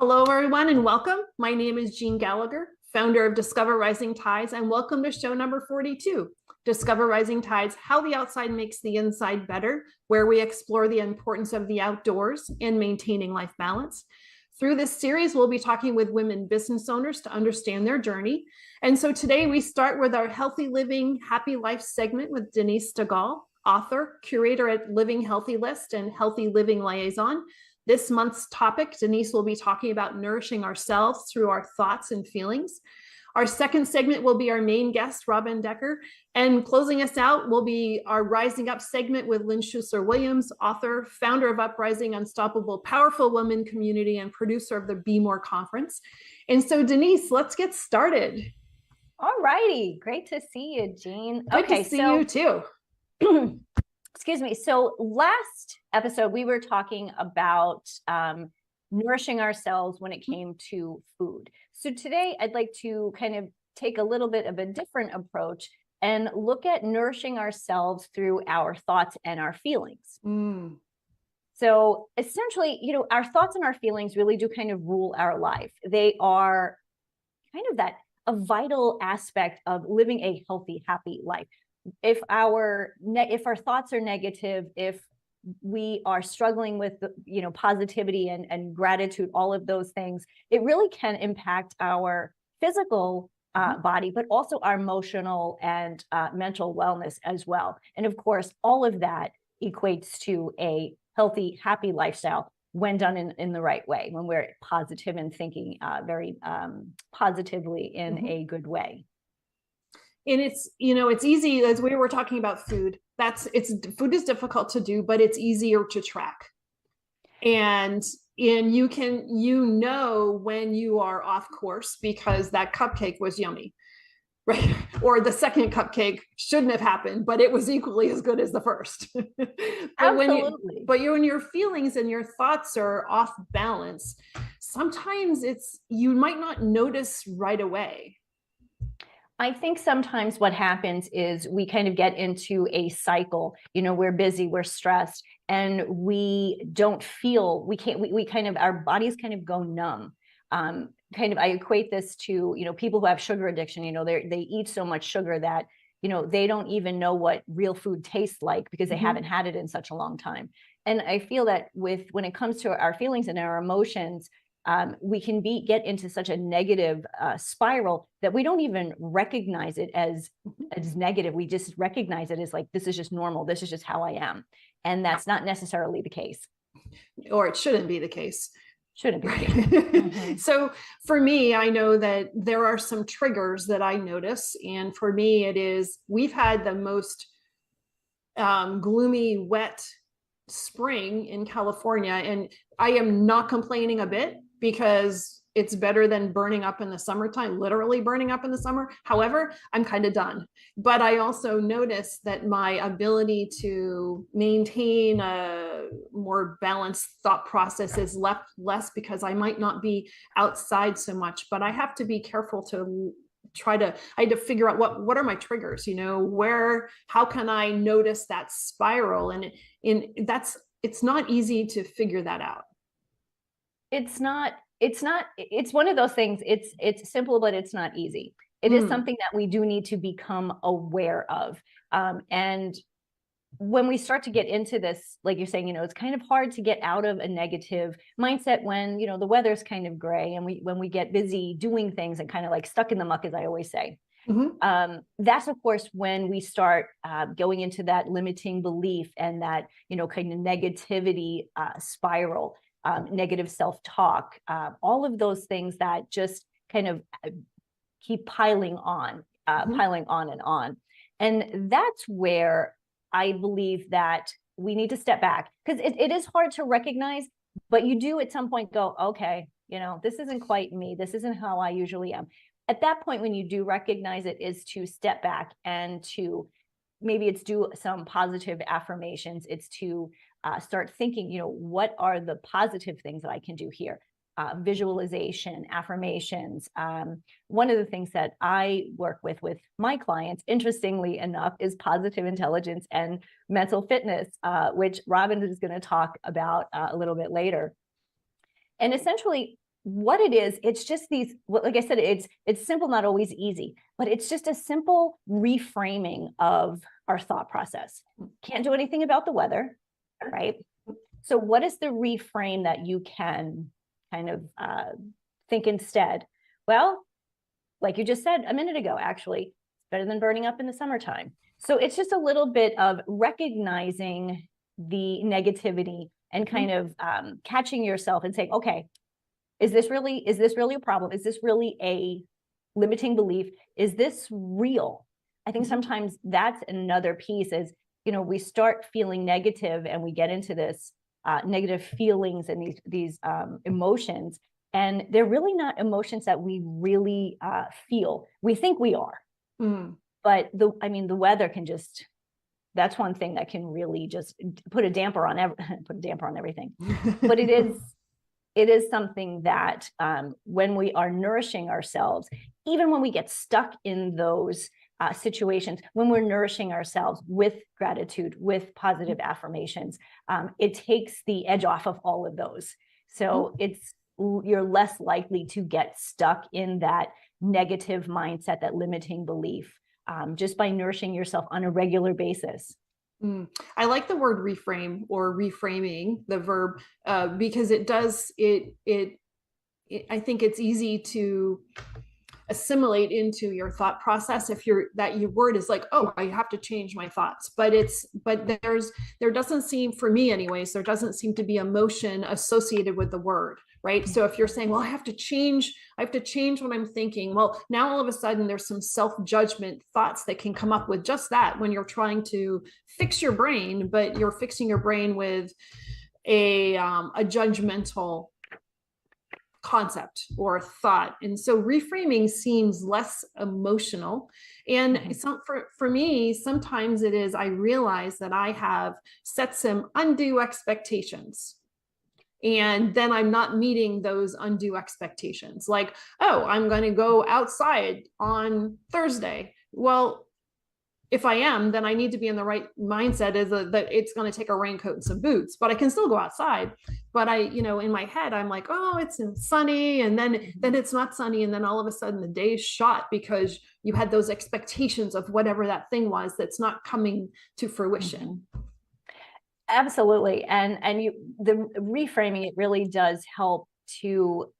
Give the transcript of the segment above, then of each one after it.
Hello, everyone, and welcome. My name is Jean Gallagher, founder of Discover Rising Tides, and welcome to show number 42, Discover Rising Tides, How the Outside Makes the Inside Better, where we explore the importance of the outdoors and maintaining life balance. Through this series, we'll be talking with women business owners to understand their journey. And so today we start with our Healthy Living, Happy Life segment with Denise Stegall, author, curator at Living Healthy List and Healthy Living Liaison. This month's topic, Denise will be talking about nourishing ourselves through our thoughts and feelings. Our second segment will be our main guest, Robin Decker, and closing us out will be our Rising Up segment with Lynn Schuster-Williams, author, founder of Uprising, Unstoppable, Powerful Women Community, and producer of the Be More Conference. And so, Denise, let's get started. All righty. Great to see you, Jean. Good to see you too. Excuse me. So last episode, we were talking about nourishing ourselves when it came to food. So today I'd like to kind of take a little bit of a different approach and look at nourishing ourselves through our thoughts and our feelings. So essentially, our thoughts and our feelings really do kind of rule our life. They are kind of a vital aspect of living a healthy, happy life. If our thoughts are negative, if we are struggling with positivity and gratitude, all of those things, it really can impact our physical body, but also our emotional and mental wellness as well. And of course, all of that equates to a healthy, happy lifestyle when done in the right way, when we're positive and thinking very positively in a good way. And it's easy, as we were talking about food, food is difficult to do, but it's easier to track. And you can, when you are off course because that cupcake was yummy, right? Or the second cupcake shouldn't have happened, but it was equally as good as the first. Absolutely. When your feelings and your thoughts are off balance, sometimes you might not notice right away. I think sometimes what happens is we kind of get into a cycle, we're busy, we're stressed, and we don't feel, our bodies kind of go numb. I equate this to, people who have sugar addiction, they eat so much sugar that, they don't even know what real food tastes like because they haven't had it in such a long time. And I feel that when it comes to our feelings and our emotions, we can get into such a negative spiral that we don't even recognize it as negative. We just recognize it as like, this is just normal. This is just how I am. And that's not necessarily the case. Or it shouldn't be the case. Shouldn't be the case. So for me, I know that there are some triggers that I notice. And for me, we've had the most gloomy, wet spring in California. And I am not complaining a bit, because it's better than burning up in the summertime, literally burning up in the summer. However, I'm kind of done. But I also notice that my ability to maintain a more balanced thought process is less because I might not be outside so much, but I have to be careful to I had to figure out what are my triggers, how can I notice that spiral? And it's not easy to figure that out. It's one of those things. It's simple, but it's not easy. It is something that we do need to become aware of. And when we start to get into this, like you're saying, it's kind of hard to get out of a negative mindset when, the weather's kind of gray and when we get busy doing things and kind of like stuck in the muck, as I always say. That's of course when we start going into that limiting belief and that, kind of negativity spiral. Negative self-talk, all of those things that just kind of keep piling on and on. And that's where I believe that we need to step back, because it is hard to recognize, but you do at some point go, okay, this isn't quite me. This isn't how I usually am. At that point, when you do recognize it, is to step back and to maybe it's do some positive affirmations. It's to start thinking, what are the positive things that I can do here? Visualization, affirmations. One of the things that I work with my clients, interestingly enough, is positive intelligence and mental fitness, which Robin is going to talk about a little bit later. And essentially, what it is, it's just these, like I said, it's simple, not always easy, but it's just a simple reframing of our thought process. Can't do anything about the weather, right? So what is the reframe that you can kind of think instead? Well, like you just said a minute ago, actually, it's better than burning up in the summertime. So it's just a little bit of recognizing the negativity and kind of catching yourself and saying, okay, is this really a problem? Is this really a limiting belief? Is this real? I think sometimes that's another piece is, we start feeling negative and we get into this negative feelings and these emotions, and they're really not emotions that we really feel. We think we are, but the weather can just, that's one thing that can really just put a damper on everything. But it is something that when we are nourishing ourselves, even when we get stuck in those situations, when we're nourishing ourselves with gratitude, with positive affirmations, it takes the edge off of all of those. So you're less likely to get stuck in that negative mindset, that limiting belief, just by nourishing yourself on a regular basis. I like the word reframe or reframing, the verb, because I think it's easy to assimilate into your thought process if your word is like, oh, I have to change my thoughts, but there doesn't seem, for me anyways, there doesn't seem to be emotion associated with the word, right? So if you're saying, well, I have to change what I'm thinking, well, now all of a sudden there's some self-judgment thoughts that can come up with just that when you're trying to fix your brain, but you're fixing your brain with a judgmental concept or thought. And so reframing seems less emotional. And for me, sometimes it is, I realize that I have set some undue expectations. And then I'm not meeting those undue expectations. Like, oh, I'm going to go outside on Thursday. Well, if I am, then I need to be in the right mindset that it's going to take a raincoat and some boots, but I can still go outside. But in my head, I'm like, oh, it's sunny. And then it's not sunny. And then all of a sudden the day is shot because you had those expectations of whatever that thing was that's not coming to fruition. Absolutely. And the reframing, it really does help to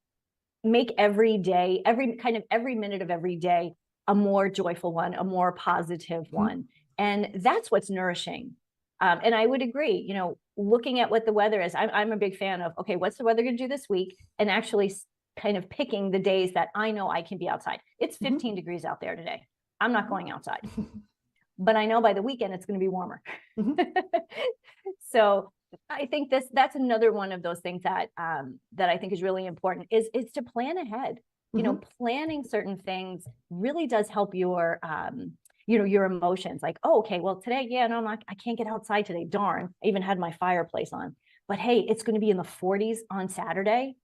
make every day, every minute of every day, a more joyful one, a more positive one. And that's what's nourishing. And I would agree, looking at what the weather is, I'm a big fan of, okay, what's the weather going to do this week? And actually kind of picking the days that I know I can be outside. It's 15 degrees out there today. I'm not going outside. But I know by the weekend it's going to be warmer. So I think that's another one of those things that I think is really important is to plan ahead. Planning certain things really does help your your emotions. Like, oh, okay, well today, no, I can't get outside today. Darn, I even had my fireplace on. But hey, it's going to be in the 40s on Saturday.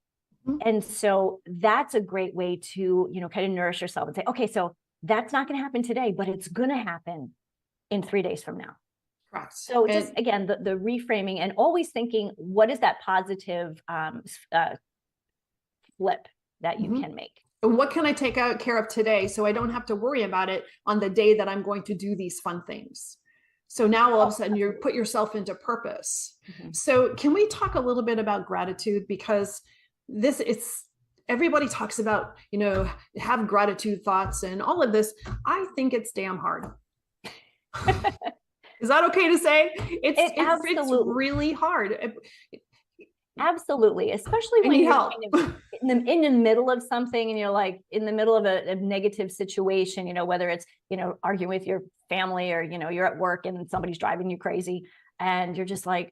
And so that's a great way to, kind of nourish yourself and say, okay, so that's not going to happen today, but it's going to happen in 3 days from now. Correct. So just again, the reframing and always thinking, what is that positive flip that you can make? And what can I take care of today so I don't have to worry about it on the day that I'm going to do these fun things? So now all of a sudden you put yourself into purpose. So can we talk a little bit about gratitude? Because everybody talks about, have gratitude thoughts and all of this. I think it's damn hard. Is that okay to say? It's really hard. Absolutely, especially when you're kind of in the middle of something and you're like in the middle of a negative situation, whether it's, arguing with your family or, you're at work and somebody's driving you crazy and you're just like,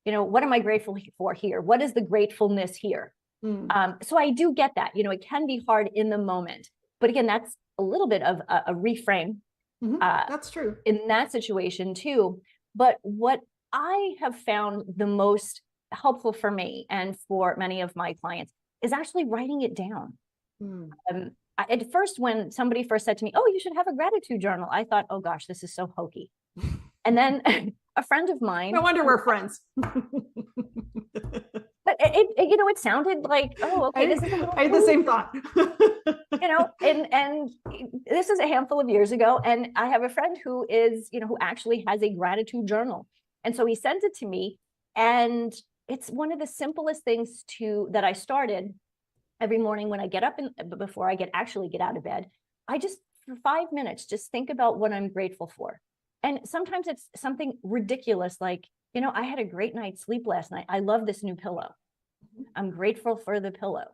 what am I grateful for here? What is the gratefulness here? So I do get that, it can be hard in the moment, but again, that's a little bit of a reframe. That's true. In that situation too. But what I have found the most helpful for me and for many of my clients is actually writing it down. At first, when somebody first said to me, oh, you should have a gratitude journal, I thought, oh gosh, this is so hokey. And then a friend of mine. No wonder we're friends. But it sounded like, oh, okay, this is a little I had the same thought. and this is a handful of years ago. And I have a friend who who actually has a gratitude journal. And so he sent it to me, and it's one of the simplest things that I started every morning when I get up and before I actually get out of bed. I just, for 5 minutes, just think about what I'm grateful for. And sometimes it's something ridiculous, like, I had a great night's sleep last night. I love this new pillow. I'm grateful for the pillow.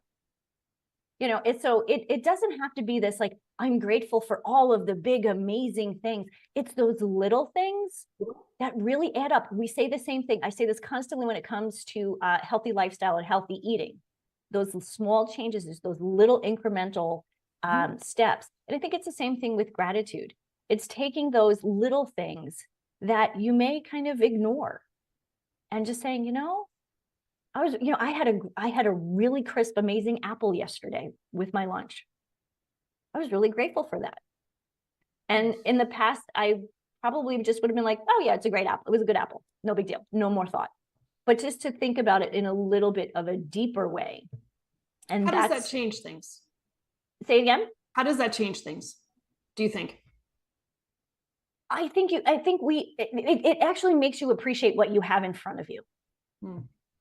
It doesn't have to be this, like, I'm grateful for all of the big, amazing things. It's those little things that really add up. We say the same thing. I say this constantly when it comes to healthy lifestyle and healthy eating. Those small changes, those little incremental steps. And I think it's the same thing with gratitude. It's taking those little things that you may kind of ignore and just saying, I had a really crisp, amazing apple yesterday with my lunch. I was really grateful for that. And in the past, I probably just would have been like, oh yeah, it's a great apple. It was a good apple. No big deal. No more thought. But just to think about it in a little bit of a deeper way. And how does that change things? Say it again. How does that change things, do you think? It actually makes you appreciate what you have in front of you.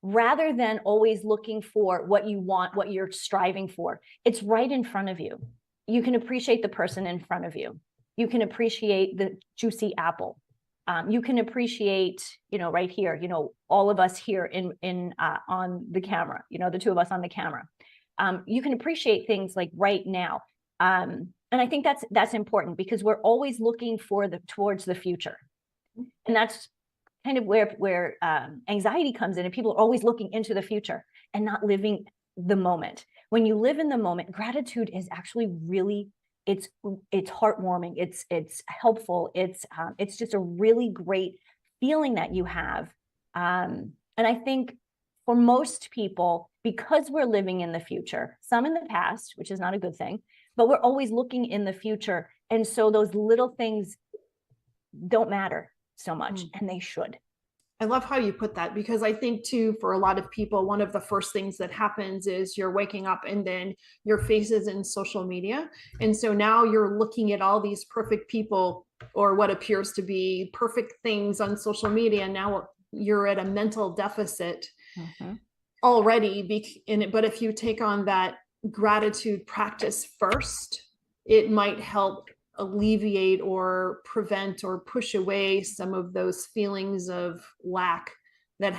Rather than always looking for what you want, what you're striving for. It's right in front of you. You can appreciate the person in front of you. You can appreciate the juicy apple. You can appreciate, right here, all of us here on the camera, the two of us on the camera. You can appreciate things like right now. And I think that's important, because we're always looking towards the future. And that's kind of where anxiety comes in, and people are always looking into the future and not living the moment. When you live in the moment, gratitude is actually really, it's heartwarming. It's helpful. It's just a really great feeling that you have. And I think for most people, because we're living in the future, some in the past, which is not a good thing, but we're always looking in the future. And so those little things don't matter so much, and they should. I love how you put that, because I think too, for a lot of people, one of the first things that happens is you're waking up and then your face is in social media. And so now you're looking at all these perfect people, or what appears to be perfect things on social media. And now you're at a mental deficit already. But if you take on that gratitude practice first, it might help alleviate or prevent or push away some of those feelings of lack that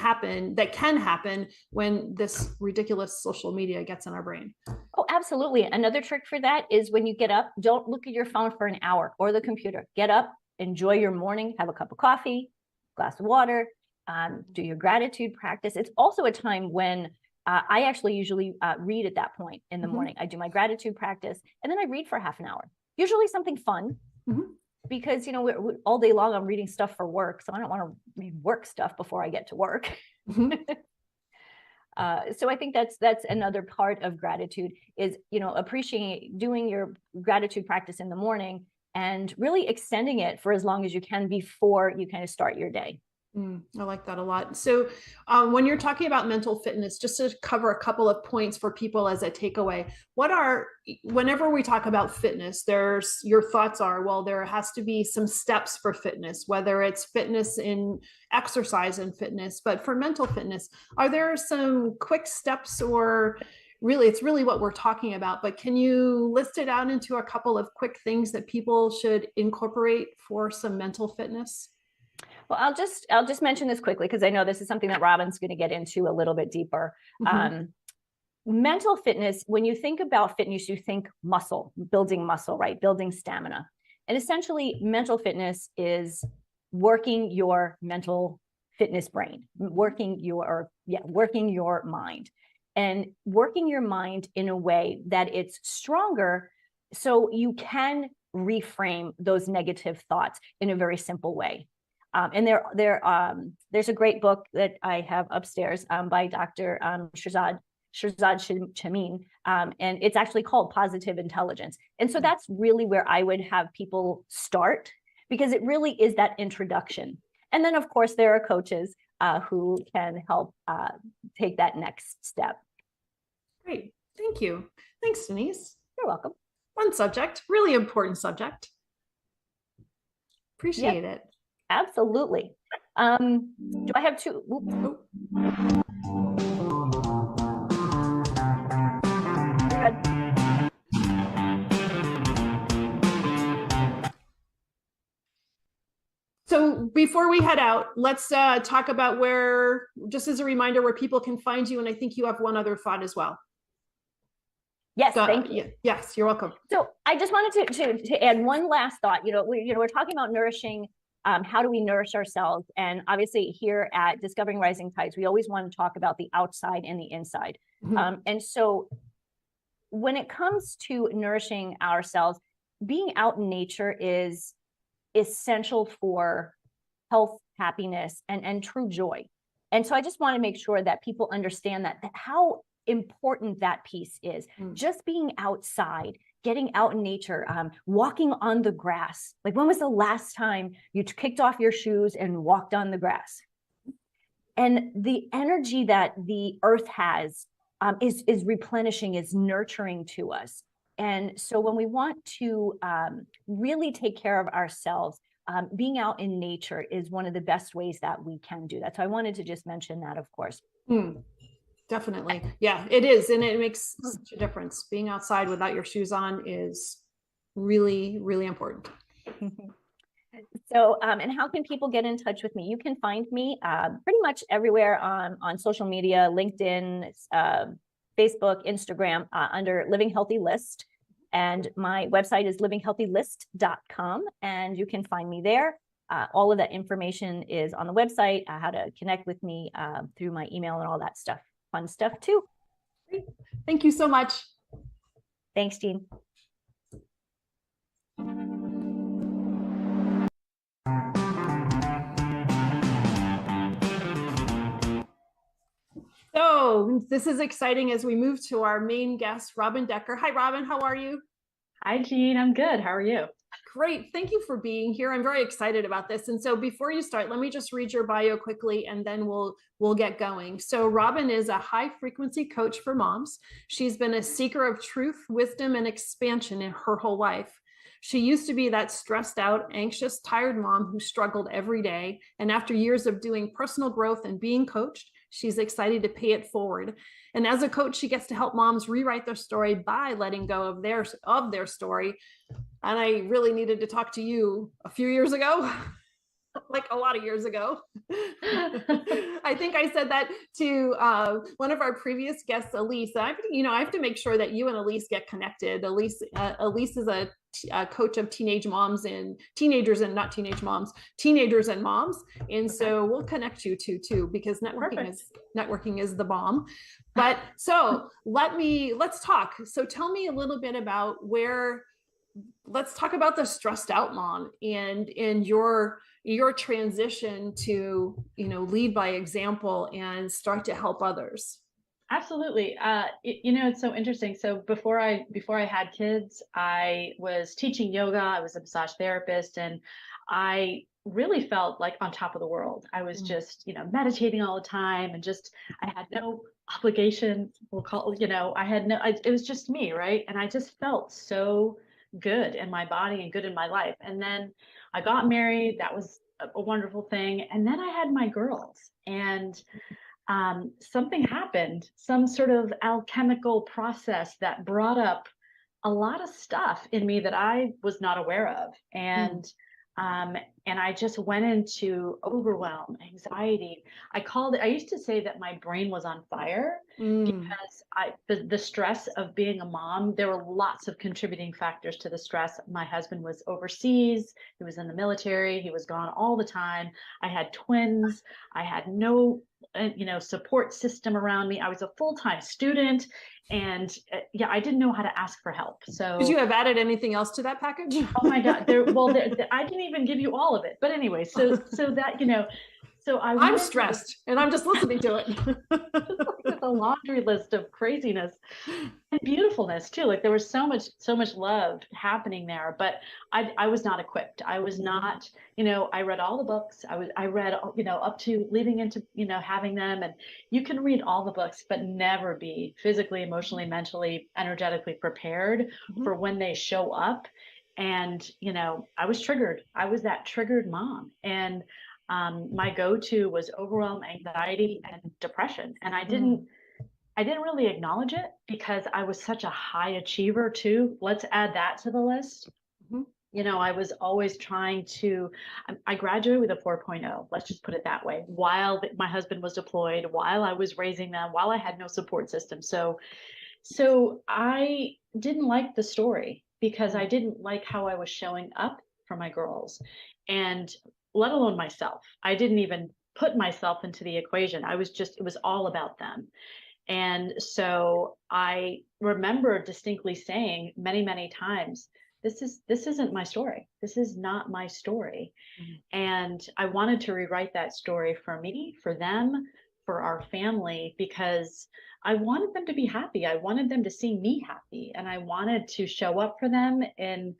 can happen when this ridiculous social media gets in our brain. Oh, absolutely. Another trick for that is when you get up, don't look at your phone for an hour or the computer. Get up, enjoy your morning, have a cup of coffee, glass of water, do your gratitude practice. It's also a time when I actually usually read at that point in the morning. I do my gratitude practice, and then I read for half an hour. Usually something fun, because we're all day long I'm reading stuff for work, so I don't want to read work stuff before I get to work. So I think that's another part of gratitude is appreciating doing your gratitude practice in the morning and really extending it for as long as you can before you kind of start your day. I like that a lot. So when you're talking about mental fitness, just to cover a couple of points for people as a takeaway, whenever we talk about fitness, your thoughts are, well, there has to be some steps for fitness, whether it's fitness in exercise and fitness, but for mental fitness, are there some quick steps, or it's really what we're talking about, but can you list it out into a couple of quick things that people should incorporate for some mental fitness? Well, I'll just mention this quickly, because I know this is something that Robin's going to get into a little bit deeper. Mental fitness, when you think about fitness, you think building muscle, right? Building stamina. And essentially, mental fitness is working your mental fitness brain, working your mind, and working your mind in a way that it's stronger, so you can reframe those negative thoughts in a very simple way. And there's a great book that I have upstairs by Dr. Shirzad Chamine, and it's actually called Positive Intelligence. And so that's really where I would have people start, because it really is that introduction. And then, of course, there are coaches who can help take that next step. Great. Thank you. Thanks, Denise. You're welcome. Fun subject, really important subject. Appreciate it. Absolutely. Do I have two? Oh. So before we head out, let's talk about where, just as a reminder, where people can find you. And I think you have one other thought as well. Yes, thank you. Yes, you're welcome. So I just wanted to add one last thought. We're talking about nourishing. How do we nourish ourselves? And obviously here at Discovering Rising Tides, we always want to talk about the outside and the inside. Mm-hmm. And so when it comes to nourishing ourselves, being out in nature is essential for health, happiness, and true joy. And so I just want to make sure that people understand that how important that piece is. Just being outside, getting out in nature, walking on the grass. Like, when was the last time you kicked off your shoes and walked on the grass? And the energy that the earth has is replenishing, is nurturing to us. And so when we want to really take care of ourselves, being out in nature is one of the best ways that we can do that. So I wanted to just mention that, of course. Definitely. Yeah, it is. And it makes such a difference. Being outside without your shoes on is really, really important. So, and how can people get in touch with me? You can find me pretty much everywhere on social media, LinkedIn, Facebook, Instagram, under Living Healthy List. And my website is livinghealthylist.com, and you can find me there. All of that information is on the website, how to connect with me through my email and all that stuff. Fun stuff too. Great. Thank you so much. Thanks, Jean. So this is exciting as we move to our main guest, Robin Decker. Hi, Robin. How are you? Hi, Jean. I'm good. How are you? Great. Thank you for being here. I'm very excited about this. And so before you start, let me just read your bio quickly, and then we'll get going. So Robin is a high frequency coach for moms. She's been a seeker of truth, wisdom, and expansion in her whole life. She used to be that stressed out, anxious, tired mom who struggled every day. And after years of doing personal growth and being coached, she's excited to pay it forward. And as a coach, she gets to help moms rewrite their story by letting go of their story. And I really needed to talk to you a few years ago, like a lot of years ago. I think I said that to one of our previous guests, Elise. I have to make sure that you and Elise get connected. Elise is a coach of teenagers and moms. And so we'll connect you too, because networking is the bomb. But so let's talk. So tell me a little bit about let's talk about the stressed out mom and your transition to, lead by example and start to help others. Absolutely. It's so interesting. So before I had kids, I was teaching yoga. I was a massage therapist, and I really felt like on top of the world. I was just, meditating all the time, and I had no obligation. It was just me, right? And I just felt so good in my body and good in my life. And then I got married. That was a wonderful thing. And then I had my girls, and something happened, some sort of alchemical process that brought up a lot of stuff in me that I was not aware of. And I just went into overwhelm, anxiety. I used to say that my brain was on fire because the stress of being a mom, there were lots of contributing factors to the stress. My husband was overseas. He was in the military. He was gone all the time. I had twins. I had no support system around me. I was a full-time student, and I didn't know how to ask for help. So could you have added anything else to that package? Oh my God. I didn't even give you all of it. But anyway, so So I I'm wanted stressed and I'm just listening to it. with a laundry list of craziness and beautifulness too. Like there was so much love happening there, but I was not equipped. I was not, I read all the books. I read, up to leading into, having them, and you can read all the books, but never be physically, emotionally, mentally, energetically prepared for when they show up. And, I was triggered. I was that triggered mom. And my go-to was overwhelm, anxiety, and depression. And I didn't really acknowledge it because I was such a high achiever too. Let's add that to the list. I was always trying to, I graduated with a 4.0, let's just put it that way, while my husband was deployed, while I was raising them, while I had no support system. So I didn't like the story because I didn't like how I was showing up for my girls, and let alone myself. I didn't even put myself into the equation. It was all about them. And so I remember distinctly saying many, many times, this isn't my story. This is not my story. And I wanted to rewrite that story for me, for them, for our family, because I wanted them to be happy. I wanted them to see me happy, and I wanted to show up for them in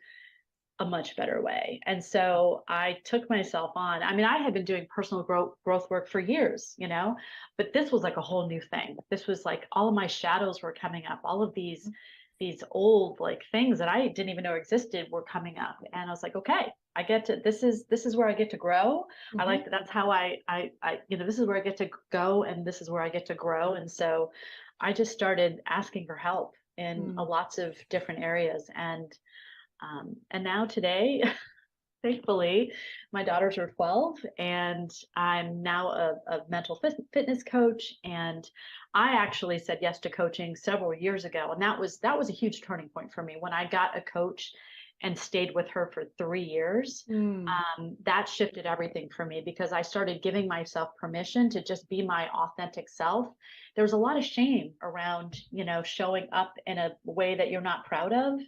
a much better way. And so I took myself on. I mean, I had been doing personal growth work for years, but this was like a whole new thing. This was like all of my shadows were coming up. All of these old like things that I didn't even know existed were coming up. And I was like, okay, I get to, this is where I get to grow. I like that. That's how I this is where I get to go, and this is where I get to grow. And so I just started asking for help in lots of different areas. And now today, thankfully, my daughters are 12, and I'm now a mental fitness coach. And I actually said yes to coaching several years ago. And that was a huge turning point for me when I got a coach and stayed with her for 3 years. That shifted everything for me because I started giving myself permission to just be my authentic self. There was a lot of shame around, showing up in a way that you're not proud of.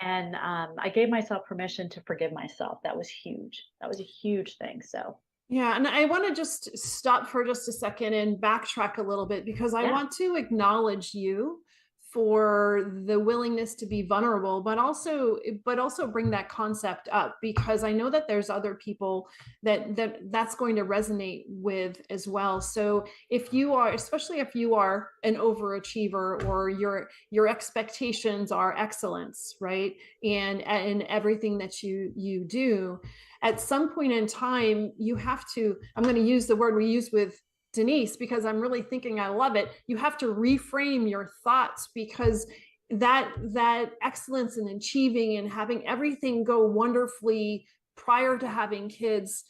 And I gave myself permission to forgive myself. That was huge. That was a huge thing. So yeah, and I want to just stop for just a second and backtrack a little bit, because I want to acknowledge you for the willingness to be vulnerable, but also bring that concept up, because I know that there's other people that's going to resonate with as well. So if you are, especially if you are an overachiever, or your expectations are excellence, right? And everything that you do, at some point in time, you have to, I'm going to use the word we use with Denise, because I'm really thinking, I love it. You have to reframe your thoughts, because that excellence in achieving and having everything go wonderfully prior to having kids,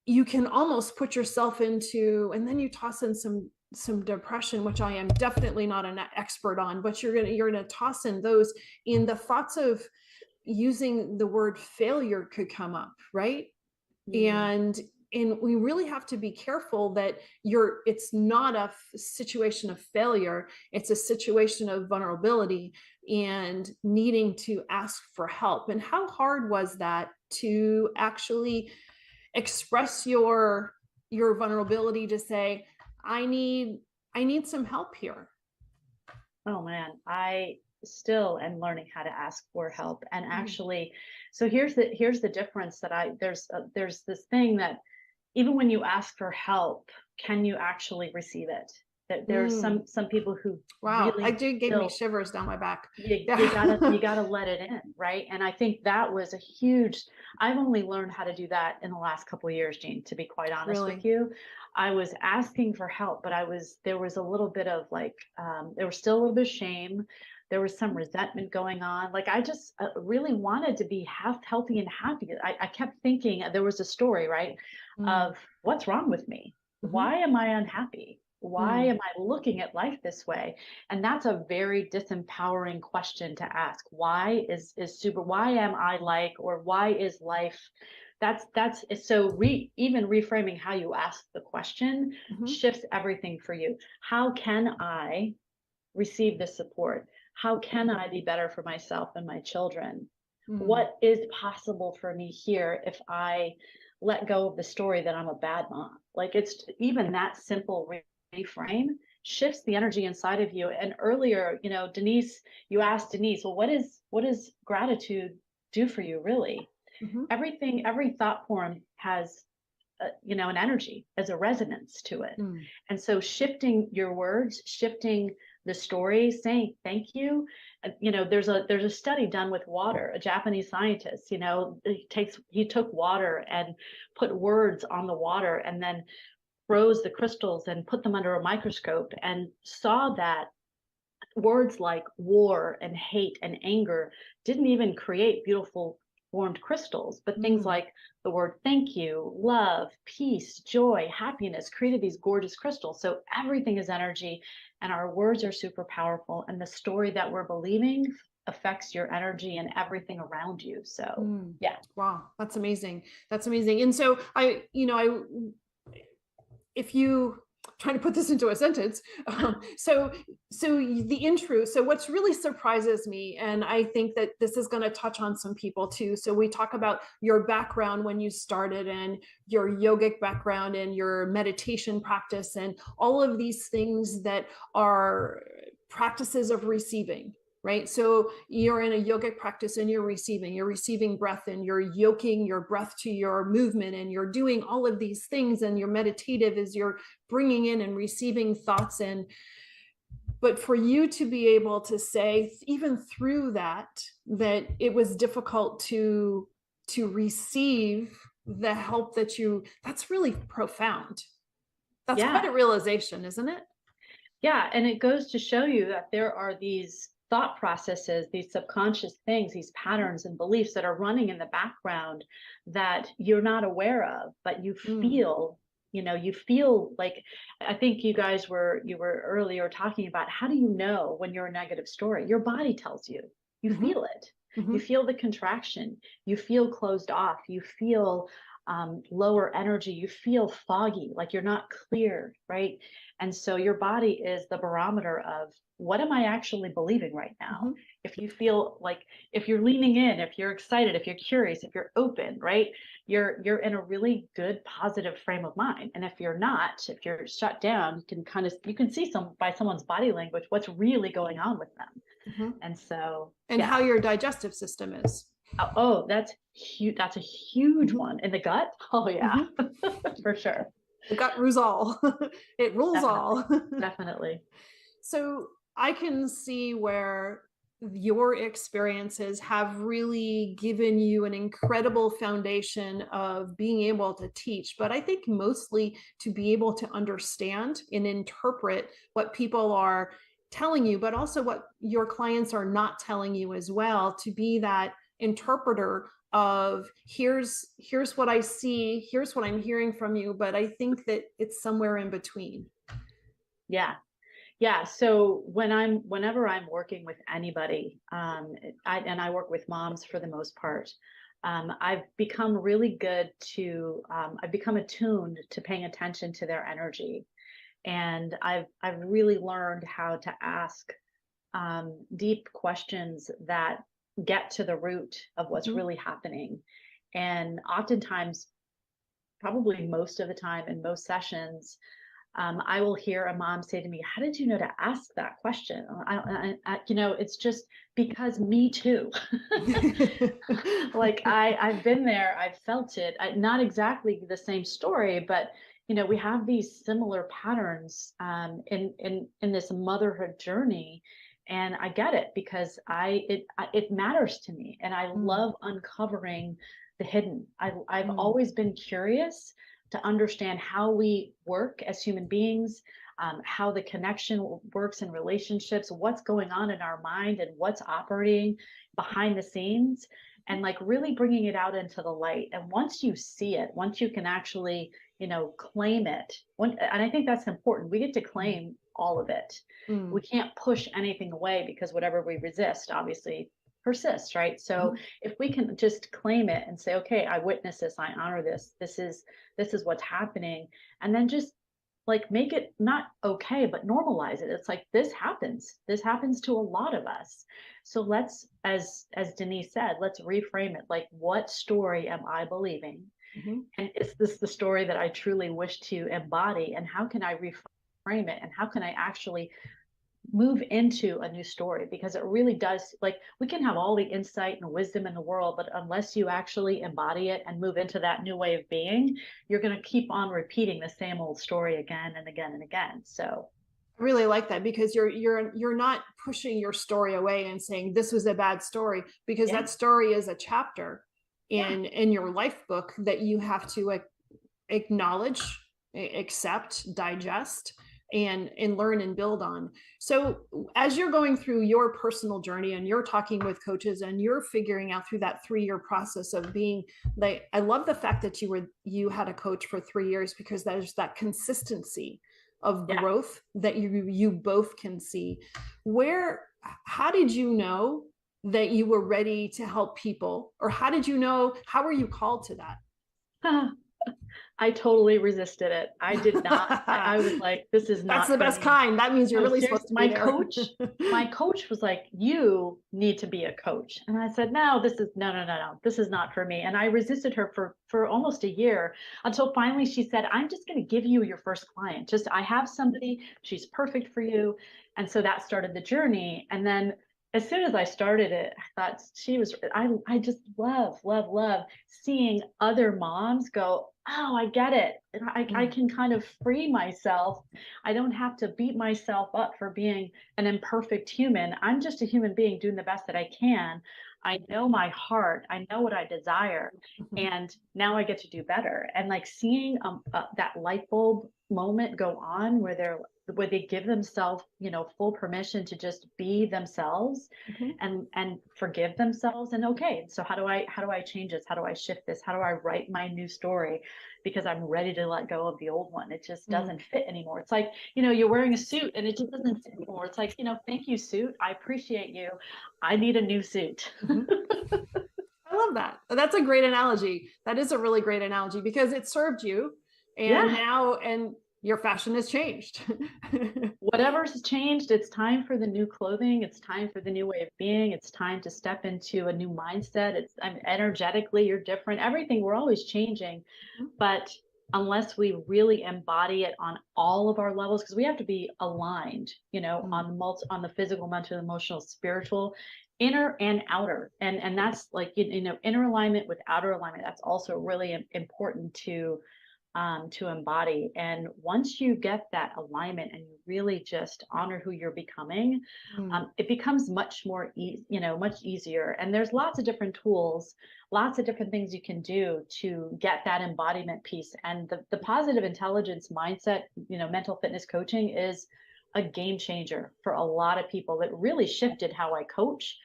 you can almost put yourself into, and then you toss in some depression, which I am definitely not an expert on, but you're gonna toss in those, in the thoughts of using the word failure could come up, right? And we really have to be careful that it's not a situation of failure. It's a situation of vulnerability and needing to ask for help. And how hard was that to actually express your vulnerability, to say, I need some help here? Oh man, I still am learning how to ask for help. And actually, so here's the difference that there's this thing that even when you ask for help, can you actually receive it? That there's some people who really I did gave me shivers down my back. You gotta let it in, right? And I think that was a huge. I've only learned how to do that in the last couple of years, Jean, to be quite honest with you. I was asking for help, but there was a little bit of like, there was still a little bit of shame. There was some resentment going on. Like I just really wanted to be healthy and happy. I kept thinking, there was a story, right, of what's wrong with me? Why am I unhappy? Why am I looking at life this way? And that's a very disempowering question to ask. Why why am I like, or why is life? That's so even reframing how you ask the question shifts everything for you. How can I receive this support? How can I be better for myself and my children? What is possible for me here if I let go of the story that I'm a bad mom. Like it's even that simple reframe shifts the energy inside of you. And earlier, Denise, you asked Denise, well, what does gratitude do for you really? Mhm. Everything, every thought form has an energy as a resonance to it. Mm. And so shifting your words, shifting the story, saying thank you. There's a study done with water. A Japanese scientist, he took water and put words on the water and then froze the crystals and put them under a microscope and saw that words like war and hate and anger didn't even create beautiful formed crystals, but things like the word thank you, love, peace, joy, happiness created these gorgeous crystals. So everything is energy, and our words are super powerful, and the story that we're believing affects your energy and everything around you. So yeah. Wow, that's amazing. That's amazing. And so if you trying to put this into a sentence, so the intro. So what's really surprises me, and I think that this is going to touch on some people too. So we talk about your background when you started, and your yogic background, and your meditation practice, and all of these things that are practices of receiving. Right. So you're in a yogic practice and you're receiving breath, and you're yoking your breath to your movement, and you're doing all of these things, and your meditative is you're bringing in and receiving thoughts in. But for you to be able to say, even through that it was difficult to receive the help that's really profound. That's quite a realization, isn't it? Yeah. And it goes to show you that there are these thought processes, these subconscious things, these patterns and beliefs that are running in the background that you're not aware of, but you feel, you feel like, I think you were earlier talking about, how do you know when you're a negative story? Your body tells you, you feel it. You feel the contraction, you feel closed off, you feel lower energy, you feel foggy, like you're not clear, right? And so your body is the barometer of, what am I actually believing right now? If you feel like, if you're leaning in, if you're excited, if you're curious, if you're open, right? You're in a really good, positive frame of mind. And if you're not, if you're shut down, you can see by someone's body language what's really going on with them. And so, how your digestive system is. Oh, that's huge. That's a huge one. In the gut. Oh yeah, for sure. The gut rules all. It rules all. Definitely. So I can see where your experiences have really given you an incredible foundation of being able to teach, but I think mostly to be able to understand and interpret what people are telling you, but also what your clients are not telling you as well, to be that interpreter of, here's what I see, here's what I'm hearing from you, but I think that it's somewhere in between. Yeah. So whenever I'm working with anybody, I work with moms for the most part, I've become really good to, I've become attuned to paying attention to their energy. And I've really learned how to ask deep questions that get to the root of what's really happening. And oftentimes, probably most of the time in most sessions, I will hear a mom say to me, how did you know to ask that question? It's just because me too. Like I've been there, I've felt it. Not exactly the same story, but we have these similar patterns in this motherhood journey. And I get it, because it matters to me, and I love uncovering the hidden. I've always been curious to understand how we work as human beings, how the connection works in relationships, what's going on in our mind, and what's operating behind the scenes, and like really bringing it out into the light. And once you see it, once you can actually, claim it, and I think that's important, we get to claim all of it. We can't push anything away, because whatever we resist obviously persists, right? So if we can just claim it and say, okay, I witness this, I honor this, this is what's happening, and then just like make it not okay, but normalize it. It's like, this happens to a lot of us. So let's, as Denise said, let's reframe it. Like, what story am I believing? And is this the story that I truly wish to embody? And how can I reframe it? And how can I actually move into a new story? Because it really does, like, we can have all the insight and wisdom in the world, but unless you actually embody it and move into that new way of being, you're going to keep on repeating the same old story again and again and again. So I really like that, because you're not pushing your story away and saying this was a bad story, because that story is a chapter in your life book that you have to acknowledge, accept, digest, and learn and build on. So as you're going through your personal journey and you're talking with coaches and you're figuring out through that 3-year process of being, like, I love the fact that you had a coach for 3 years, because there's that consistency of growth that you both can see. How did you know that you were ready to help people, or how were you called to that? I totally resisted it. I did not. I was like, this is not. That's the best kind. That means you're really supposed to be there. My coach was like, you need to be a coach. And I said, no, this is not for me. And I resisted her for almost a year, until finally she said, I'm just going to give you your first client. I have somebody, she's perfect for you. And so that started the journey. And then as soon as I started it, I thought I just love seeing other moms go, oh, I get it. I can kind of free myself. I don't have to beat myself up for being an imperfect human. I'm just a human being doing the best that I can. I know my heart. I know what I desire. And now I get to do better. And like seeing that light bulb moment go on where they give themselves, full permission to just be themselves and forgive themselves. And okay, so how do I change this? How do I shift this? How do I write my new story? Because I'm ready to let go of the old one. It just doesn't fit anymore. It's like, you're wearing a suit and it just doesn't fit anymore. It's like, thank you, suit. I appreciate you. I need a new suit. I love that. That's a great analogy. That is a really great analogy, because it served you, and now your fashion has changed. Whatever's changed, it's time for the new clothing. It's time for the new way of being. It's time to step into a new mindset. Energetically, you're different. Everything, we're always changing. But unless we really embody it on all of our levels, because we have to be aligned, on the physical, mental, emotional, spiritual, inner and outer. And that's like, inner alignment with outer alignment. That's also really important to embody. And once you get that alignment and you really just honor who you're becoming, it becomes much more much easier. And there's lots of different tools, lots of different things you can do to get that embodiment piece. And the positive intelligence mindset, mental fitness coaching is a game changer for a lot of people. It really shifted how I coach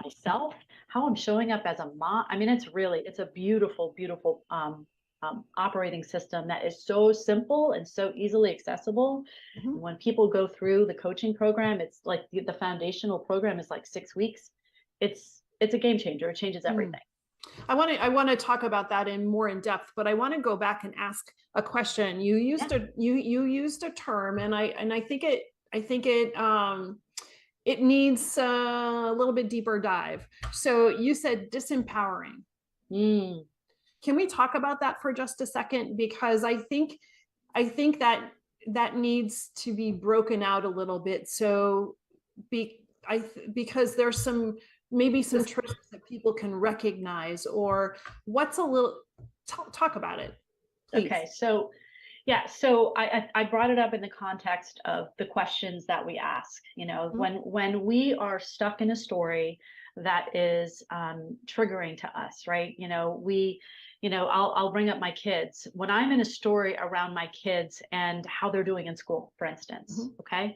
myself, how I'm showing up as a mom. I mean, it's a beautiful, beautiful operating system that is so simple and so easily accessible. When people go through the coaching program, it's like the foundational program is like 6 weeks. It's a game changer. It changes everything. I want to talk about that more in depth, but I want to go back and ask a question. You used a term, and I think it needs a little bit deeper dive. So you said disempowering. Can we talk about that for just a second? Because I think that needs to be broken out a little bit. So because there's maybe some truths that people can recognize, or talk about it, please. Okay, so so I brought it up in the context of the questions that we ask. When we are stuck in a story that is triggering to us, right? I'll bring up my kids. When I'm in a story around my kids and how they're doing in school, for instance, okay,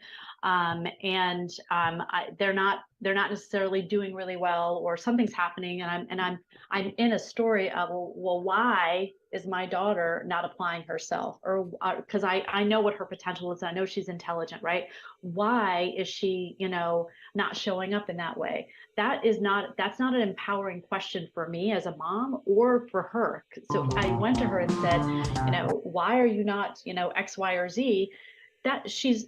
they're not necessarily doing really well, or something's happening, and I'm in a story of, well, why is my daughter not applying herself? Or because I know what her potential is. I know she's intelligent, right? Why is she, not showing up in that way? That's not an empowering question for me as a mom or for her. So I went to her and said, why are you not, X, Y, or Z? that she'd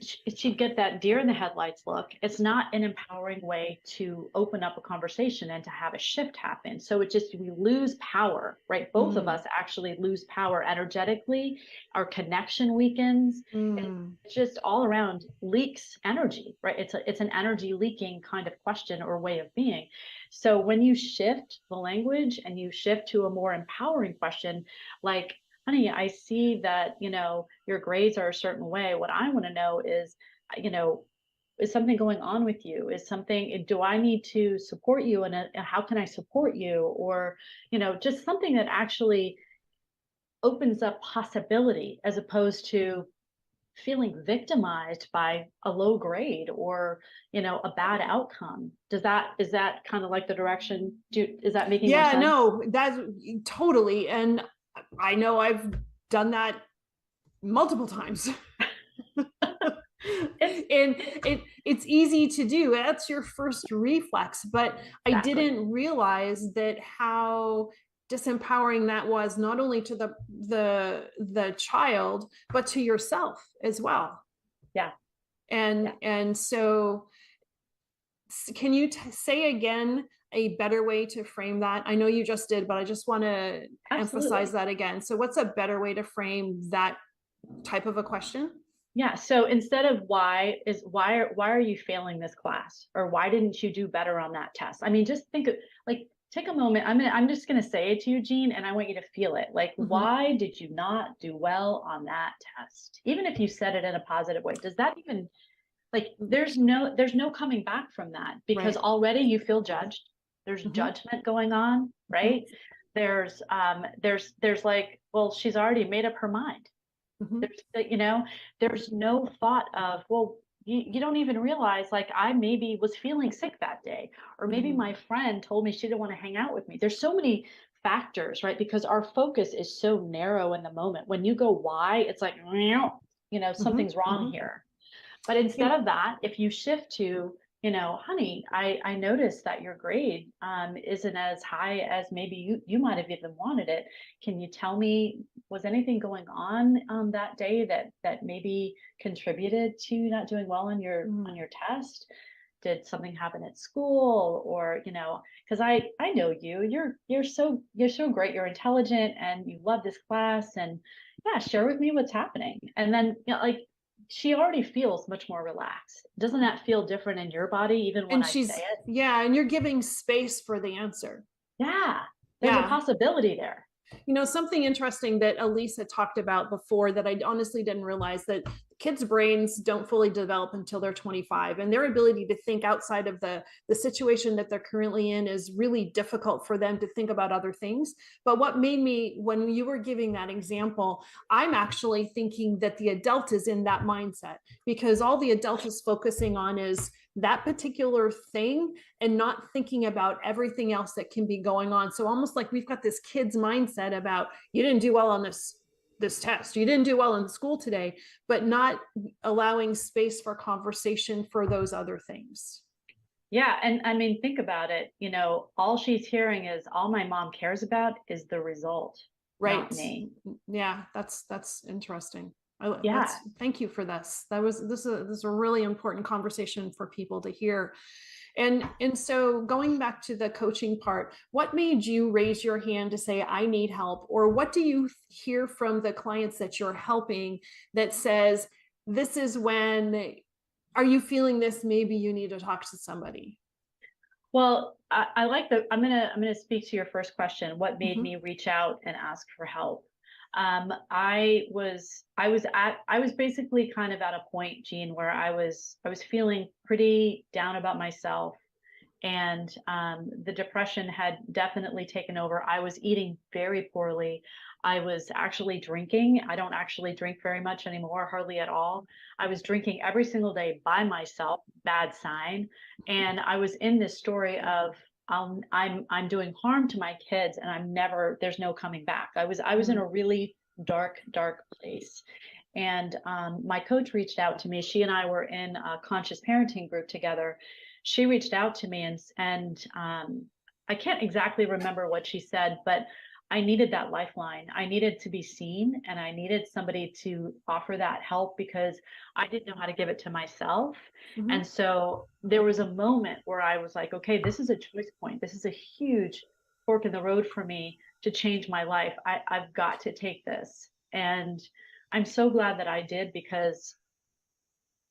get that deer in the headlights look. It's not an empowering way to open up a conversation and to have a shift happen. So we lose power, right? Both of us actually lose power energetically. Our connection weakens. Mm. It just all around leaks energy, right? It's an energy leaking kind of question or way of being. So when you shift the language and you shift to a more empowering question, like, honey, I see that, your grades are a certain way. What I want to know is, is something going on with you? Do I need to support you? And how can I support you? Or, just something that actually opens up possibility as opposed to feeling victimized by a low grade or, a bad outcome. Is that kind of like the direction? Is that making more sense? No, that's totally. And I know I've done that multiple times. And it's easy to do. That's your first reflex, but I didn't realize that how disempowering that was, not only to the child, but to yourself as well. Yeah. And so can you say again a better way to frame that? I know you just did, but I just want to emphasize that again. So what's a better way to frame that type of a question? Yeah. So instead of why are you failing this class, or why didn't you do better on that test? I mean, just think of, like, take a moment. I'm just going to say it to you, Jean, and I want you to feel it. Like, why did you not do well on that test? Even if you said it in a positive way, does that even, like, there's no coming back from that, because already you feel judged. There's judgment going on, right? There's like, well, she's already made up her mind. There's no thought of, well, you don't even realize, like, I maybe was feeling sick that day, or maybe my friend told me she didn't want to hang out with me. There's so many factors, right? Because our focus is so narrow in the moment. When you go why, it's like, something's wrong here. But instead of that, if you shift to, honey, I noticed that your grade isn't as high as maybe you might have even wanted it. Can you tell me, was anything going on that day that maybe contributed to not doing well on your test? Did something happen at school? Or, because I know you're so great, you're intelligent, and you love this class, and yeah, share with me what's happening. And then, like, she already feels much more relaxed. Doesn't that feel different in your body, even when I say it? Yeah, and you're giving space for the answer. Yeah, there's a possibility there. Something interesting that Elise had talked about before that I honestly didn't realize, that kids' brains don't fully develop until they're 25, and their ability to think outside of the situation that they're currently in is really difficult for them to think about other things. But what made me, when you were giving that example, I'm actually thinking that the adult is in that mindset, because all the adult is focusing on is that particular thing and not thinking about everything else that can be going on. So almost like we've got this kid's mindset about, you didn't do well on this test, you didn't do well in school today, but not allowing space for conversation for those other things. Yeah. And I mean, think about it, all she's hearing is, all my mom cares about is the result, not me. Yeah, that's interesting. Yeah. Thank you for this. This is a really important conversation for people to hear. And so going back to the coaching part, what made you raise your hand to say, I need help? Or what do you hear from the clients that you're helping that says, this is when, are you feeling this? Maybe you need to talk to somebody. Well, I like I'm gonna speak to your first question. What made me reach out and ask for help? I was basically kind of at a point, Jean, where I was feeling pretty down about myself, and the depression had definitely taken over. I was eating very poorly. I was actually drinking. I don't actually drink very much anymore, hardly at all. I was drinking every single day by myself, bad sign. And I was in this story of, I'm doing harm to my kids, and there's no coming back. I was in a really dark place. And my coach reached out to me. She and I were in a conscious parenting group together. She reached out to me, and I can't exactly remember what she said, but I needed that lifeline. I needed to be seen, and I needed somebody to offer that help because I didn't know how to give it to myself. Mhm. And so there was a moment where I was like, okay, this is a choice point. This is a huge fork in the road for me to change my life. I've got to take this. And I'm so glad that I did, because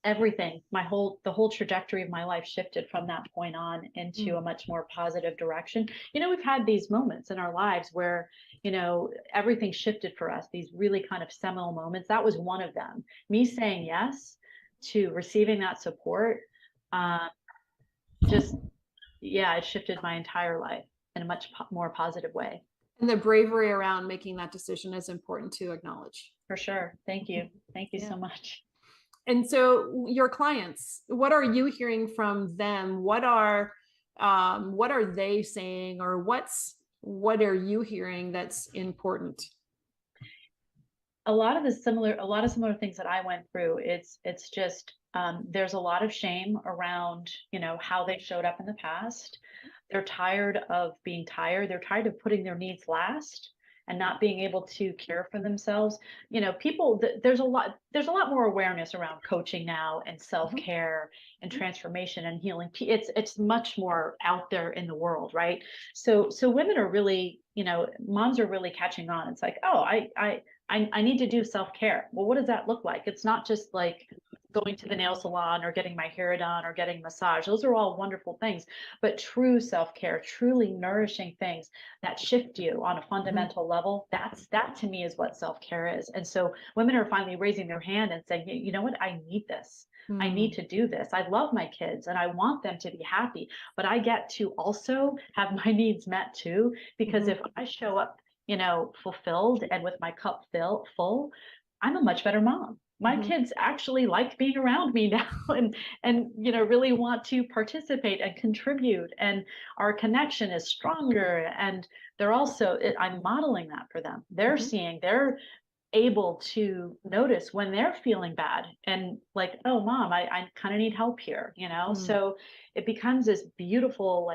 everything, the whole trajectory of my life shifted from that point on into a much more positive direction. We've had these moments in our lives where, everything shifted for us, these really kind of seminal moments. That was one of them. Me saying yes to receiving that support, just, yeah, it shifted my entire life in a much more positive way. And the bravery around making that decision is important to acknowledge. For sure. Thank you. Thank you Yeah. so much. And so your clients, what are you hearing from them? What are they saying, or what are you hearing that's important? A lot of similar things that I went through. It's just, there's a lot of shame around, how they showed up in the past. They're tired of being tired. They're tired of putting their needs last and not being able to care for themselves. There's a lot more awareness around coaching now, and self-care and transformation and healing. It's much more out there in the world, right? So women are really, moms are really catching on. It's like, oh, I need to do self-care. Well, what does that look like? It's not just like going to the nail salon or getting my hair done or getting massage. Those are all wonderful things, but true self-care, truly nourishing things that shift you on a fundamental level, that to me is what self-care is. And so women are finally raising their hand and saying, you know what, I need this. I need to do this. I love my kids and I want them to be happy, but I get to also have my needs met too, because if I show up, fulfilled and with my cup full, I'm a much better mom. My kids actually like being around me now, and really want to participate and contribute, and our connection is stronger. And they're also, I'm modeling that for them. They're seeing, they're able to notice when they're feeling bad and like, oh, mom, I kind of need help here, So it becomes this beautiful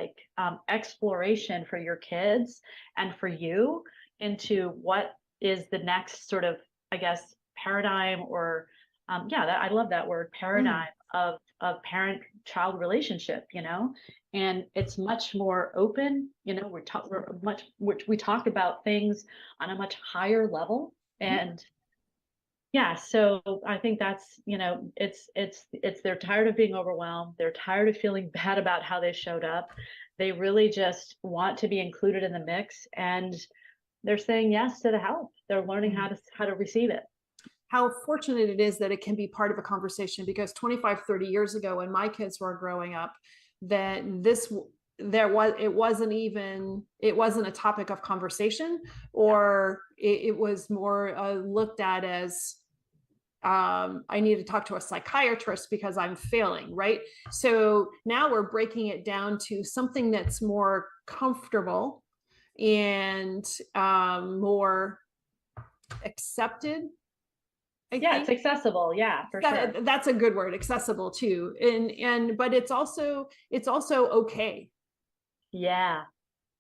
exploration for your kids and for you into what is the next sort of, I guess, paradigm, or I love that word, paradigm of parent-child relationship, and it's much more open. We talk about things on a much higher level. And yeah, so I think that's, it's they're tired of being overwhelmed. They're tired of feeling bad about how they showed up. They really just want to be included in the mix, and they're saying yes to the help. They're learning how to receive it. How fortunate it is that it can be part of a conversation, because 25, 30 years ago when my kids were growing up, that it wasn't a topic of conversation, or it was more looked at as I need to talk to a psychiatrist because I'm failing, right? So now we're breaking it down to something that's more comfortable and more accepted. It's accessible. Yeah, for sure. That's a good word, accessible too. But it's also okay. Yeah.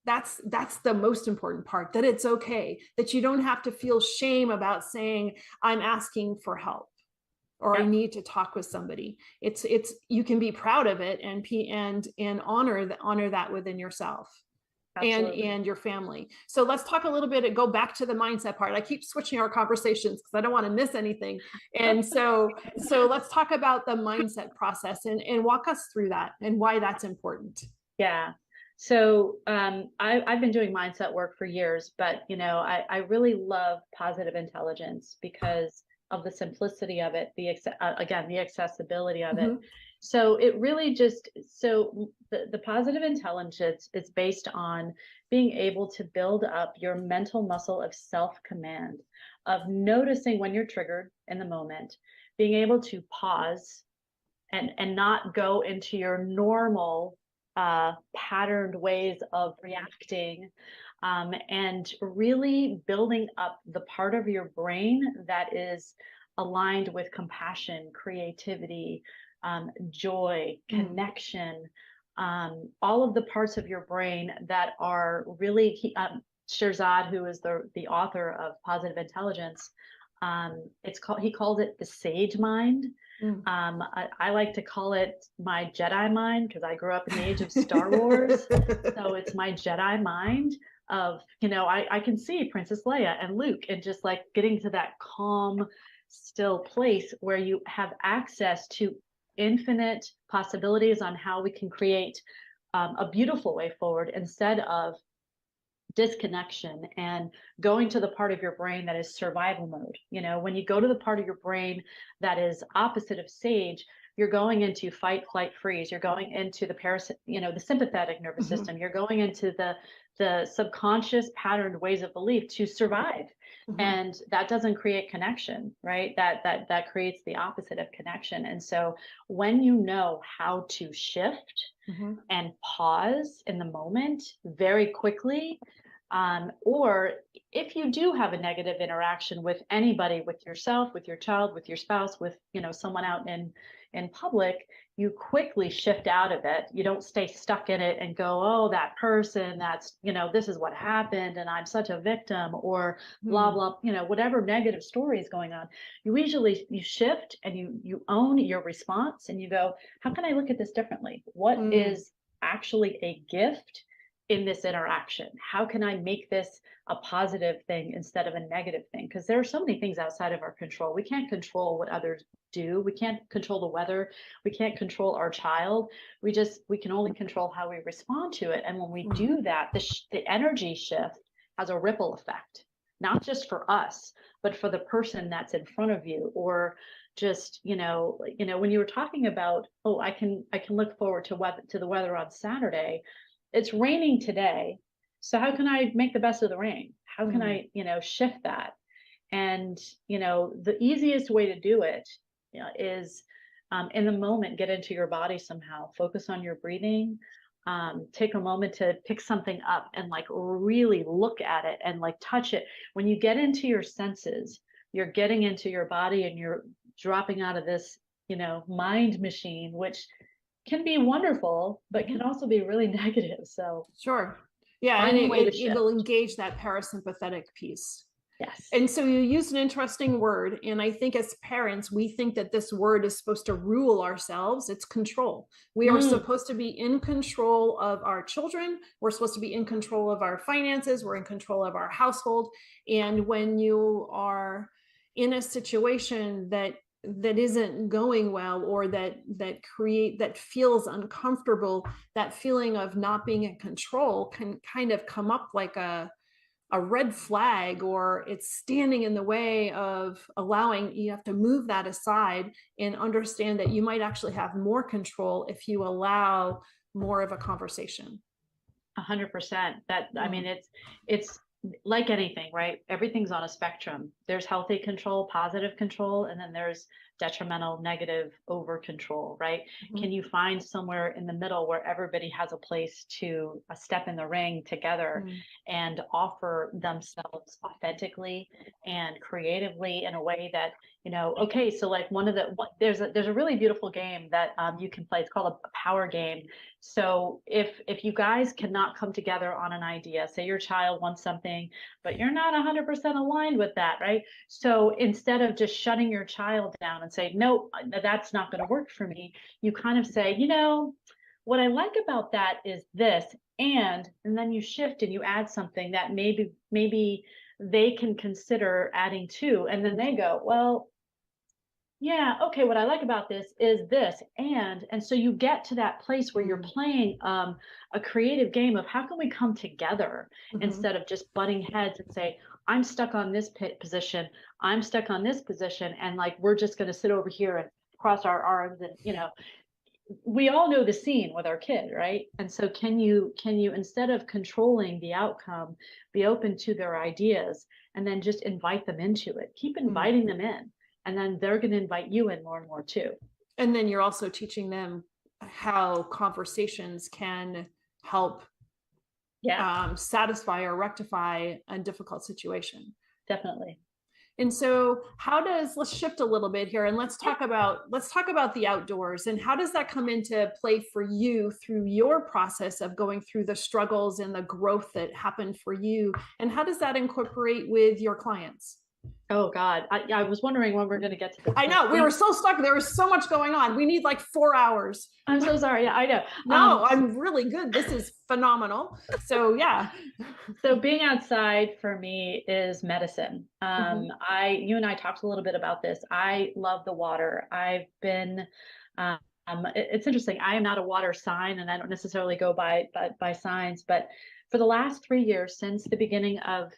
That's the most important part, that it's okay, that you don't have to feel shame about saying, I'm asking for help, or I need to talk with somebody. It's you can be proud of it and honor that within yourself. Absolutely. And your family. So let's talk a little bit, go back to the mindset part. I keep switching our conversations because I don't want to miss anything. And so let's talk about the mindset process and walk us through that and why that's important. Yeah. So I've been doing mindset work for years, but I really love positive intelligence because of the simplicity of it, the accessibility of it. So it really the positive intelligence is based on being able to build up your mental muscle of self-command, of noticing when you're triggered in the moment, being able to pause and not go into your normal patterned ways of reacting, and really building up the part of your brain that is aligned with compassion, creativity, joy, connection, all of the parts of your brain that are really Shirzad, who is the author of Positive Intelligence, he calls it the sage mind. I like to call it my Jedi mind, because I grew up in the age of Star Wars. So it's my Jedi mind of, I can see Princess Leia and Luke, and just like getting to that calm, still place where you have access to infinite possibilities on how we can create a beautiful way forward, instead of disconnection and going to the part of your brain that is survival mode. When you go to the part of your brain that is opposite of sage, you're going into fight, flight, freeze. You're going into the sympathetic nervous system. You're going into the subconscious patterned ways of belief to survive. And that doesn't create connection, right? That creates the opposite of connection. And so when you know how to shift and pause in the moment very quickly, or if you do have a negative interaction with anybody, with yourself, with your child, with your spouse, with someone out in public, you quickly shift out of it. You don't stay stuck in it and go, oh, that person, that's this is what happened and I'm such a victim, or blah blah, whatever negative story is going on. You shift and you own your response, and you go, how can I look at this differently? What is actually a gift in this interaction? How can I make this a positive thing instead of a negative thing? Because there are so many things outside of our control. We can't control what others do. We can't control the weather. We can't control our child. We can only control how we respond to it. And when we do that, the energy shift has a ripple effect, not just for us, but for the person that's in front of you. Or just, when you were talking about, oh, I can look forward to the weather on Saturday. It's raining today, so how can I make the best of the rain? How can I, shift that? And, the easiest way to do it is in the moment, get into your body somehow, focus on your breathing, take a moment to pick something up and like really look at it and like touch it. When you get into your senses, you're getting into your body and you're dropping out of this, mind machine, which can be wonderful, but can also be really negative. So sure. Yeah. And it will engage that parasympathetic piece. Yes. And so you used an interesting word. And I think as parents, we think that this word is supposed to rule ourselves. It's control. We are supposed to be in control of our children. We're supposed to be in control of our finances. We're in control of our household. And when you are in a situation that isn't going well, or that feels uncomfortable, that feeling of not being in control can kind of come up like a red flag, or it's standing in the way of allowing. You have to move that aside and understand that you might actually have more control if you allow more of a conversation. 100%. I mean, it's like anything, right? Everything's on a spectrum. There's healthy control, positive control, and then there's detrimental, negative, over control, right? Can you find somewhere in the middle where everybody has a place to step in the ring together and offer themselves authentically and creatively in a way that, okay, so like there's a really beautiful game that you can play. It's called a power game. So if you guys cannot come together on an idea, say your child wants something, but you're not 100% aligned with that, right? So instead of just shutting your child down and say, no, that's not going to work for me, you kind of say, what I like about that is this, and then you shift and you add something that maybe they can consider adding to, and then they go, well, yeah, okay, what I like about this is this, and so you get to that place where you're playing a creative game of how can we come together instead of just butting heads and say, I'm stuck on this position, I'm stuck on this position, and like we're just going to sit over here and cross our arms, and we all know the scene with our kid, right? And so can you instead of controlling the outcome, be open to their ideas and then just invite them into it. Keep inviting them in. And then they're going to invite you in more and more too. And then you're also teaching them how conversations can help satisfy or rectify a difficult situation. Definitely. And so let's shift a little bit here and let's talk about the outdoors, and how does that come into play for you through your process of going through the struggles and the growth that happened for you, and how does that incorporate with your clients? Oh God, I was wondering when we're going to get to this. I know we were so stuck. There was so much going on. We need like 4 hours. I'm so sorry. Yeah, I know. No, I'm really good. This is phenomenal. So yeah. So being outside for me is medicine. You and I talked a little bit about this. I love the water. I've been, it's interesting. I am not a water sign, and I don't necessarily go by signs, but for the last 3 years, since the beginning of,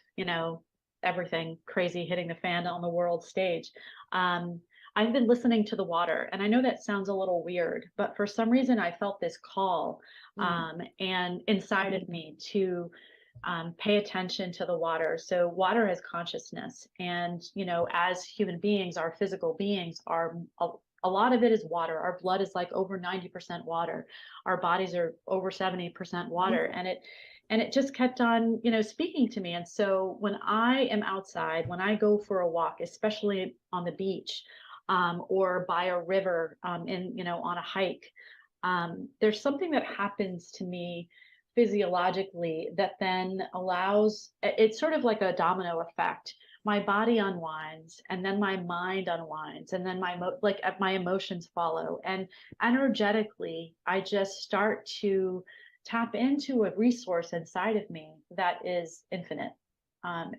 everything crazy hitting the fan on the world stage, I've been listening to the water. And I know that sounds a little weird, but for some reason I felt this call and inside of me to pay attention to the water. So water has consciousness. And, as human beings, our physical beings are a lot of it is water. Our blood is like over 90% water. Our bodies are over 70% water. And it just kept on, speaking to me. And so when I am outside, when I go for a walk, especially on the beach, or by a river, on a hike, there's something that happens to me physiologically that then allows, it's sort of like a domino effect. My body unwinds, and then my mind unwinds, and then my emotions follow. And energetically, I just start to tap into a resource inside of me that is infinite.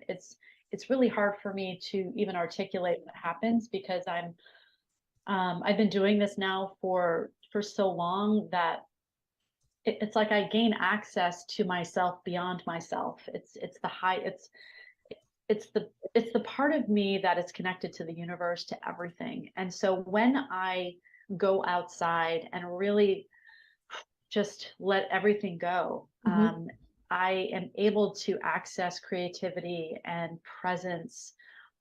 It's really hard for me to even articulate what happens, because I've been doing this now for so long that it's like I gain access to myself beyond myself. It's the part of me that is connected to the universe, to everything. And so when I go outside and really just let everything go, I am able to access creativity and presence,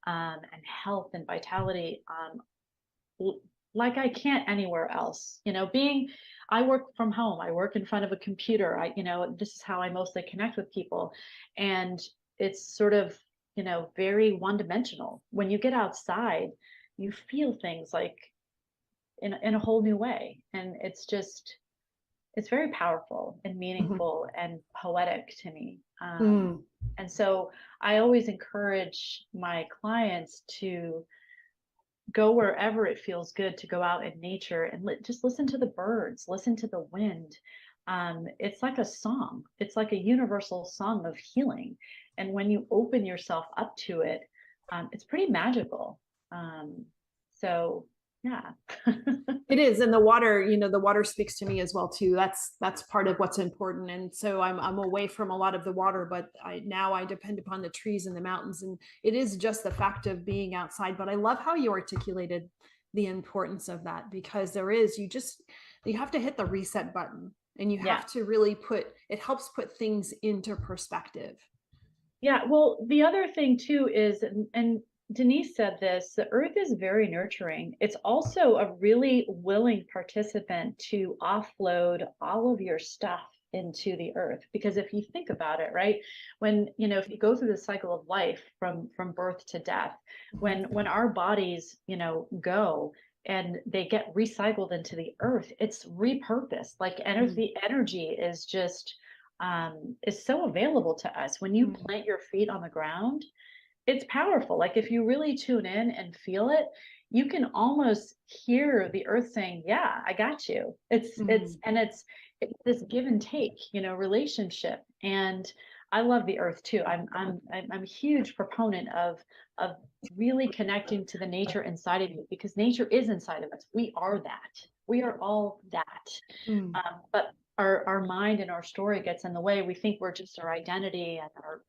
and health and vitality, like I can't anywhere else. I work from home. I work in front of a computer. This is how I mostly connect with people. And it's sort of, very one-dimensional. When you get outside, you feel things like in a whole new way. And it's very powerful and meaningful and poetic to me. And so I always encourage my clients to go wherever it feels good to go out in nature and just listen to the birds, listen to the wind. It's like a song. It's like a universal song of healing. And when you open yourself up to it, it's pretty magical. So yeah. It is. And the water speaks to me as well too. That's part of what's important. And so I'm away from a lot of the water, but I depend upon the trees and the mountains. And it is just the fact of being outside. But I love how you articulated the importance of that, because you have to hit the reset button, and you have to really it helps put things into perspective. Yeah. Well, the other thing too is, and Denise said this, the earth is very nurturing. It's also a really willing participant to offload all of your stuff into the earth. Because if you think about it, right, when, if you go through the cycle of life from birth to death, when our bodies, go and they get recycled into the earth, it's repurposed. Like energy is just, is so available to us. When you plant your feet on the ground, it's powerful. Like if you really tune in and feel it, you can almost hear the earth saying, yeah, I got you. It's this give and take, relationship. And I love the earth too. I'm a huge proponent of really connecting to the nature inside of you, because nature is inside of us. We are that. We are all that. But our mind and our story gets in the way. We think we're just our identity and our,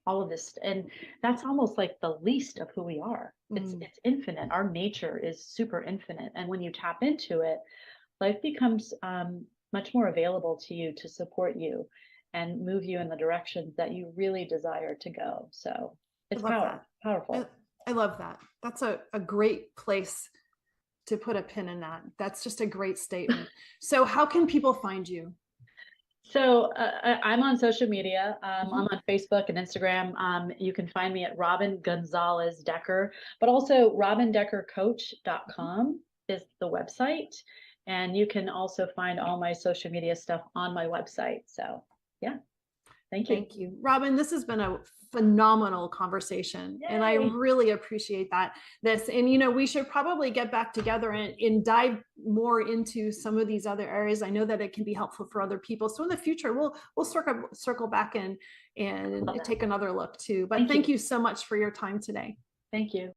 all of this, and that's almost like the least of who we are. It's infinite. Our nature is super infinite, and when you tap into it, life becomes much more available to you to support you and move you in the directions that you really desire to go. So it's powerful. I love that. That's a great place to put a pin in that. That's just a great statement. So how can people find you? So I'm on social media. I'm on Facebook and Instagram. You can find me at Robin Gonzalez Decker, but also robindeckercoach.com is the website. And you can also find all my social media stuff on my website. So yeah, thank you. Thank you, Robin. This has been a phenomenal conversation. Yay. And I really appreciate this. And, you know, we should probably get back together and dive more into some of these other areas. I know that it can be helpful for other people. So in the future, we'll circle back and take another look too. But thank you so much for your time today. Thank you.